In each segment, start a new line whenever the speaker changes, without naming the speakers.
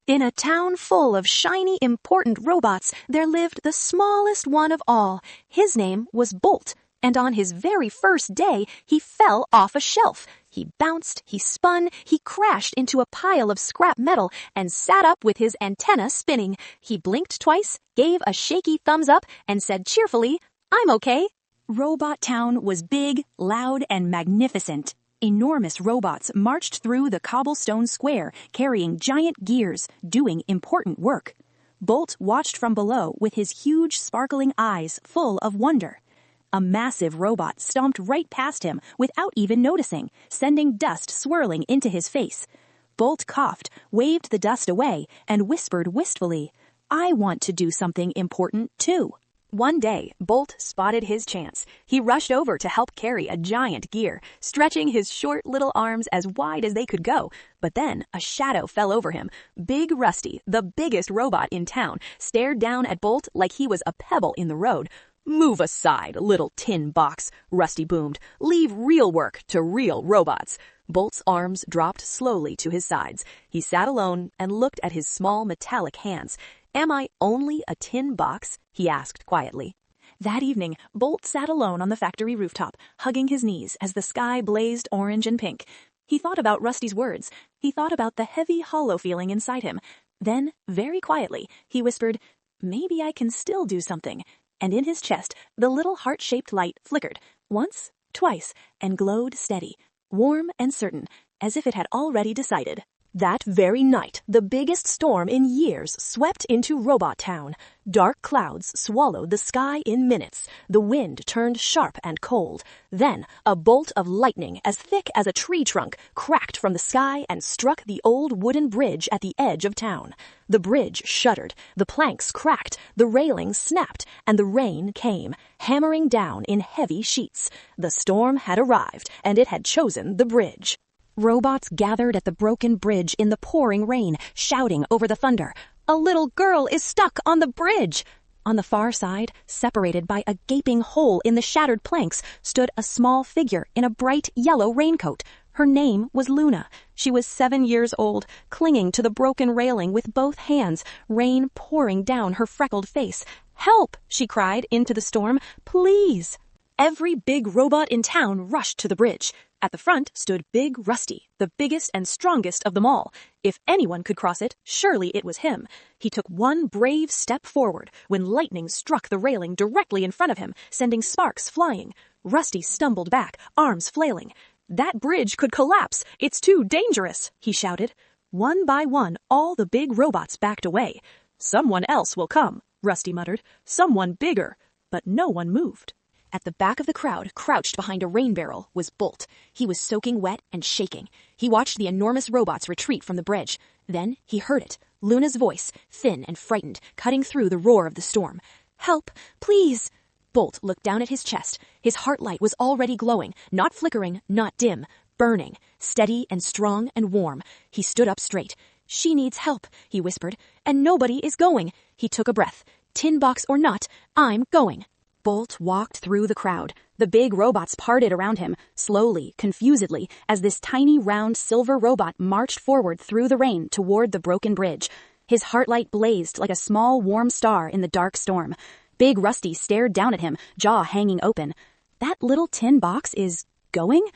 In a town full of shiny, important robots, there lived the smallest one of all. His name was Bolt, and on his very first day, he fell off a shelf. He bounced, he spun, he crashed into a pile of scrap metal and sat up with his antenna spinning. He blinked twice, gave a shaky thumbs up, and said cheerfully, "I'm okay." Robot Town was big, loud, and magnificent. Enormous robots marched through the cobblestone square, carrying giant gears, doing important work. Bolt watched from below with his huge, sparkling eyes full of wonder. A massive robot stomped right past him without even noticing, sending dust swirling into his face. Bolt coughed, waved the dust away, and whispered wistfully, "I want to do something important, too." One day, Bolt spotted his chance. He rushed over to help carry a giant gear, stretching his short little arms as wide as they could go. But then a shadow fell over him. Big Rusty, the biggest robot in town, stared down at Bolt like he was a pebble in the road. "Move aside, little tin box," Rusty boomed. "Leave real work to real robots." Bolt's arms dropped slowly to his sides. He sat alone and looked at his small metallic hands. "Am I only a tin box?" he asked quietly. That evening, Bolt sat alone on the factory rooftop, hugging his knees as the sky blazed orange and pink. He thought about Rusty's words. He thought about the heavy, hollow feeling inside him. Then, very quietly, he whispered, "Maybe I can still do something." And in his chest, the little heart-shaped light flickered, once, twice, and glowed steady, warm and certain, as if it had already decided. That very night, the biggest storm in years swept into Robot Town. Dark clouds swallowed the sky in minutes. The wind turned sharp and cold. Then, a bolt of lightning as thick as a tree trunk cracked from the sky and struck the old wooden bridge at the edge of town. The bridge shuddered, the planks cracked, the railings snapped, and the rain came, hammering down in heavy sheets. The storm had arrived, and it had chosen the bridge. Robots gathered at the broken bridge in the pouring rain, shouting over the thunder, "A little girl is stuck on the bridge!" On the far side, separated by a gaping hole in the shattered planks, stood a small figure in a bright yellow raincoat. Her name was Luna. She was 7 years old, clinging to the broken railing with both hands, rain pouring down her freckled face. "Help!" she cried into the storm. "Please!" Every big robot in town rushed to the bridge. At the front stood Big Rusty, the biggest and strongest of them all. If anyone could cross it, surely it was him. He took one brave step forward when lightning struck the railing directly in front of him, sending sparks flying. Rusty stumbled back, arms flailing. "That bridge could collapse. It's too dangerous," he shouted. One by one, all the big robots backed away. "Someone else will come," Rusty muttered. "Someone bigger." But no one moved. At the back of the crowd, crouched behind a rain barrel, was Bolt. He was soaking wet and shaking. He watched the enormous robots retreat from the bridge. Then he heard it, Luna's voice, thin and frightened, cutting through the roar of the storm. "Help, please!" Bolt looked down at his chest. His heart light was already glowing, not flickering, not dim, burning, steady and strong and warm. He stood up straight. "She needs help," he whispered, "and nobody is going." He took a breath. "Tin box or not, I'm going." Bolt walked through the crowd. The big robots parted around him, slowly, confusedly, as this tiny, round, silver robot marched forward through the rain toward the broken bridge. His heart light blazed like a small, warm star in the dark storm. Big Rusty stared down at him, jaw hanging open. "That little tin box is going?"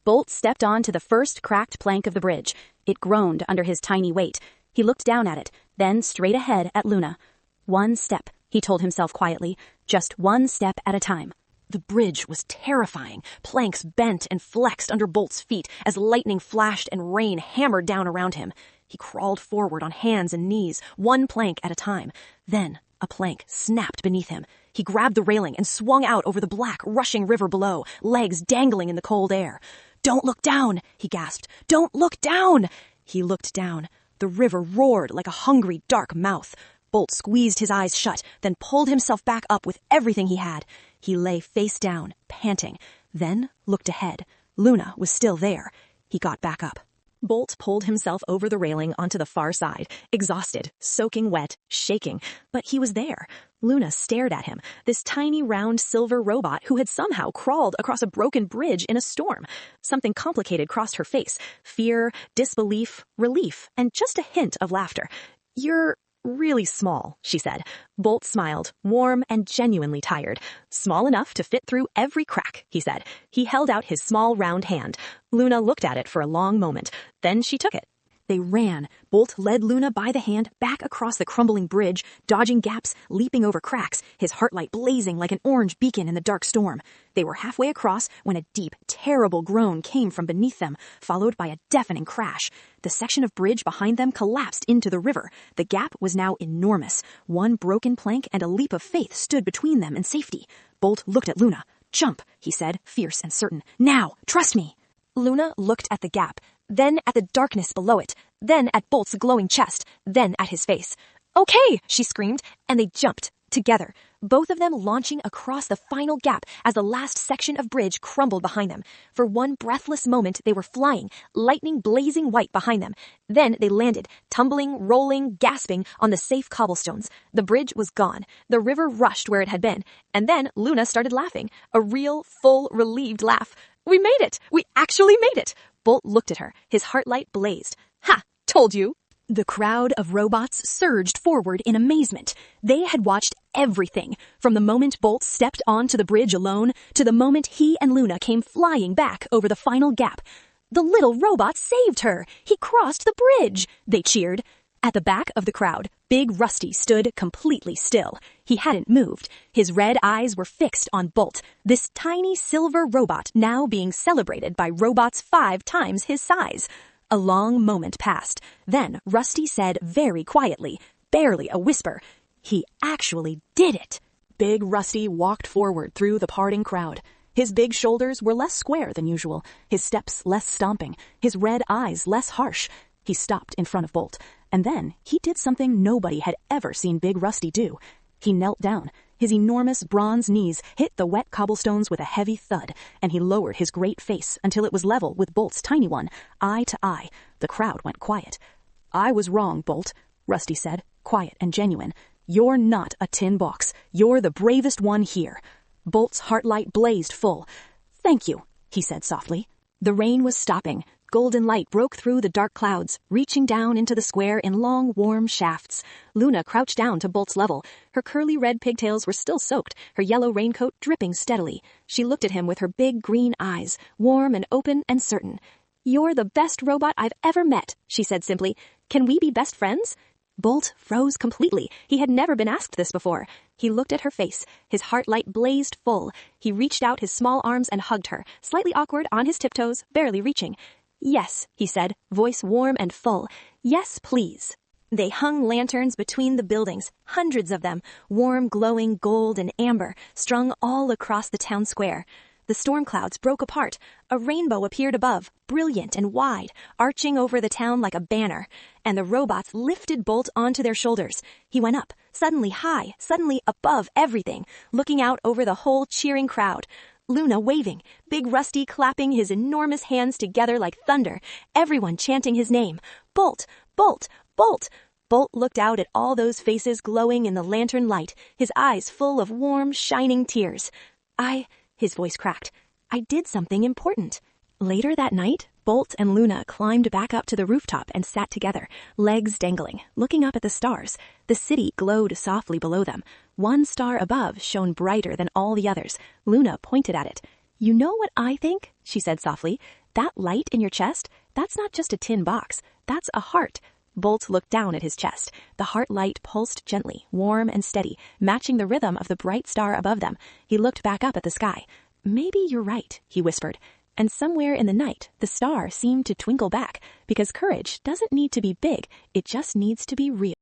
Bolt stepped onto the first cracked plank of the bridge. It groaned under his tiny weight. He looked down at it, then straight ahead at Luna. One step, he told himself quietly, just one step at a time. The bridge was terrifying. Planks bent and flexed under Bolt's feet as lightning flashed and rain hammered down around him. He crawled forward on hands and knees, one plank at a time. Then a plank snapped beneath him. He grabbed the railing and swung out over the black, rushing river below, legs dangling in the cold air. "Don't look down," he gasped. "Don't look down!" He looked down. The river roared like a hungry, dark mouth. Bolt squeezed his eyes shut, then pulled himself back up with everything he had. He lay face down, panting, then looked ahead. Luna was still there. He got back up. Bolt pulled himself over the railing onto the far side, exhausted, soaking wet, shaking. But he was there. Luna stared at him, this tiny round silver robot who had somehow crawled across a broken bridge in a storm. Something complicated crossed her face. Fear, disbelief, relief, and just a hint of laughter. You're really small, she said. Bolt smiled, warm and genuinely tired. Small enough to fit through every crack, he said. He held out his small round hand. Luna looked at it for a long moment. Then she took it. They ran. Bolt led Luna by the hand back across the crumbling bridge, dodging gaps, leaping over cracks, his heart light blazing like an orange beacon in the dark storm. They were halfway across when a deep, terrible groan came from beneath them, followed by a deafening crash. The section of bridge behind them collapsed into the river. The gap was now enormous. One broken plank and a leap of faith stood between them and safety. Bolt looked at Luna. "Jump," he said, fierce and certain. "Now, trust me." Luna looked at the gap, then at the darkness below it, then at Bolt's glowing chest, then at his face. "Okay," she screamed, and they jumped, together, both of them launching across the final gap as the last section of bridge crumbled behind them. For one breathless moment they were flying, lightning blazing white behind them. Then they landed, tumbling, rolling, gasping on the safe cobblestones. The bridge was gone. The river rushed where it had been. And then Luna started laughing, a real, full, relieved laugh. "We made it! We actually made it!" Bolt looked at her. His heart light blazed. "Ha! Told you!" The crowd of robots surged forward in amazement. They had watched everything, from the moment Bolt stepped onto the bridge alone to the moment he and Luna came flying back over the final gap. "The little robot saved her! He crossed the bridge!" they cheered. At the back of the crowd, Big Rusty stood completely still. He hadn't moved. His red eyes were fixed on Bolt, this tiny silver robot now being celebrated by robots 5 times his size. A long moment passed. Then Rusty said very quietly, barely a whisper, "He actually did it." Big Rusty walked forward through the parting crowd. His big shoulders were less square than usual, his steps less stomping, his red eyes less harsh. He stopped in front of Bolt, and then he did something nobody had ever seen Big Rusty do. He knelt down. His enormous bronze knees hit the wet cobblestones with a heavy thud, and he lowered his great face until it was level with Bolt's tiny one, eye to eye. The crowd went quiet. "I was wrong, Bolt," Rusty said, quiet and genuine. "You're not a tin box. You're the bravest one here." Bolt's heart light blazed full. "Thank you," he said softly. The rain was stopping. Golden light broke through the dark clouds, reaching down into the square in long, warm shafts. Luna crouched down to Bolt's level. Her curly red pigtails were still soaked, her yellow raincoat dripping steadily. She looked at him with her big green eyes, warm and open and certain. "You're the best robot I've ever met," she said simply. "Can we be best friends?" Bolt froze completely. He had never been asked this before. He looked at her face. His heart light blazed full. He reached out his small arms and hugged her, slightly awkward on his tiptoes, barely reaching. "Yes," he said, voice warm and full. "Yes, please." They hung lanterns between the buildings, hundreds of them, warm, glowing gold and amber, strung all across the town square. The storm clouds broke apart. A rainbow appeared above, brilliant and wide, arching over the town like a banner. And the robots lifted Bolt onto their shoulders. He went up, suddenly high, suddenly above everything, looking out over the whole cheering crowd. Luna waving, Big Rusty clapping his enormous hands together like thunder, everyone chanting his name. "Bolt! Bolt! Bolt!" Bolt looked out at all those faces glowing in the lantern light, his eyes full of warm, shining tears. His voice cracked. "I did something important." Later that night, Bolt and Luna climbed back up to the rooftop and sat together, legs dangling, looking up at the stars. The city glowed softly below them. One star above shone brighter than all the others. Luna pointed at it. "You know what I think?" she said softly. "That light in your chest, that's not just a tin box. That's a heart." Bolt looked down at his chest. The heart light pulsed gently, warm and steady, matching the rhythm of the bright star above them. He looked back up at the sky. "Maybe you're right," he whispered. And somewhere in the night, the star seemed to twinkle back, because courage doesn't need to be big, it just needs to be real.